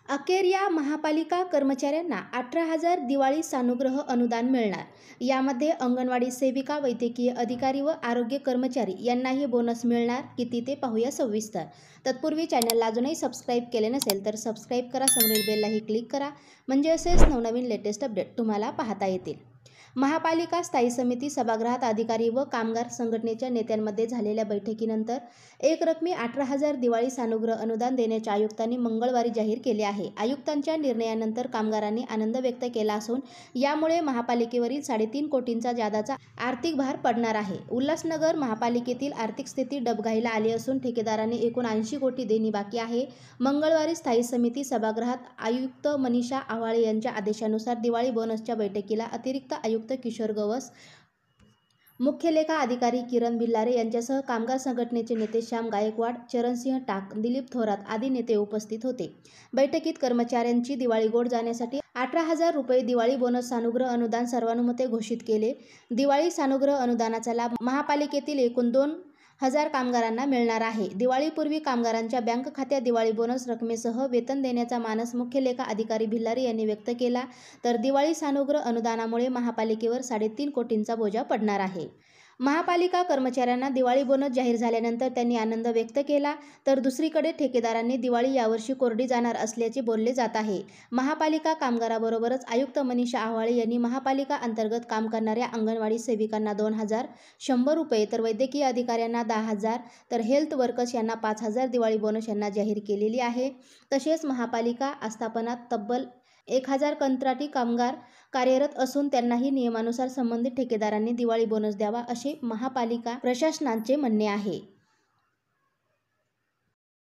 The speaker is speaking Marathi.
अखेर या महापालिका कर्मचाऱ्यांना 18,000 दिवाळी सानुग्रह अनुदान मिळणार. यामध्ये अंगणवाडी सेविका, वैद्यकीय अधिकारी व आरोग्य कर्मचारी यांनाही बोनस मिळणार. किती ते पाहूया सविस्तर. तत्पूर्वी चॅनलला अजूनही सबस्क्राईब केले नसेल तर सबस्क्राईब करा, समोरील बेललाही क्लिक करा, म्हणजे असेच नवनवीन लेटेस्ट अपडेट तुम्हाला पाहता येतील. महापालिका स्थायी समिती सभागृहात अधिकारी व कामगार संघटनेच्या नेत्यांमध्ये झालेल्या बैठकीनंतर एकरकमी 18,000 दिवाळी सानुग्रह अनुदान देण्याचे आयुक्तांनी मंगळवारी जाहीर केले आहे. आयुक्तांच्या निर्णयानंतर कामगारांनी आनंद व्यक्त केला असून यामुळे महापालिकेवरील 3.5 कोटींचा जादाचा आर्थिक भार पडणार आहे. उल्हासनगर महापालिकेतील आर्थिक स्थिती डबघाईला आली असून ठेकेदारांनी एकूण 80 कोटी देणी बाकी आहे. मंगळवारी स्थायी समिती सभागृहात आयुक्त मनीषा आव्हाळे यांच्या आदेशानुसार दिवाळी बोनसच्या बैठकीला अतिरिक्त आयुक्त किशोर गवस, मुख्य लेखा अधिकारी किरण भिल्लारे यांच्यासह कामगार संघटनेचे नेते श्याम गायकवाड, चरणसिंह टाक, दिलीप थोरात आदी नेते उपस्थित होते. बैठकीत कर्मचाऱ्यांची दिवाळी गोड जाण्यासाठी 18,000 रुपये दिवाळी बोनस सानुग्रह अनुदान सर्वानुमते घोषित केले. दिवाळी सानुग्रह अनुदानाचा लाभ महापालिकेतील एकूण 2,000 कामगारांना मिळणार आहे. दिवाळीपूर्वी कामगारांच्या बँक खात्यात दिवाळी बोनस रकमेसह वेतन देण्याचा मानस मुख्य लेखा अधिकारी भिल्लारे यांनी व्यक्त केला. तर दिवाळी सानुग्रह अनुदानामुळे महापालिकेवर 3.5 कोटींचा बोजा पडणार आहे. महापालिका कर्मचाऱ्यांना दिवाळी बोनस जाहीर झाल्यानंतर त्यांनी आनंद व्यक्त केला. तर दुसरीकडे ठेकेदारांनी दिवाळी यावर्षी कोरडी जाणार असल्याचे बोलले जात आहे. महापालिका कामगाराबरोबरच आयुक्त मनीषा आव्हाळे यांनी महापालिका अंतर्गत काम करणाऱ्या अंगणवाडी सेविकांना 2,100 रुपये, तर वैद्यकीय अधिकाऱ्यांना 10,000, तर हेल्थ वर्कर्स यांना 5,000 दिवाळी बोनस यांना जाहीर केलेली आहे. तसेच महापालिका आस्थापनात तब्बल 1,000 कंत्राटी कामगार कार्यरत असून त्यांनाही नियमानुसार संबंधित ठेकेदारांनी दिवाळी बोनस द्यावा, असे महापालिका प्रशासनाचे म्हणणे आहे.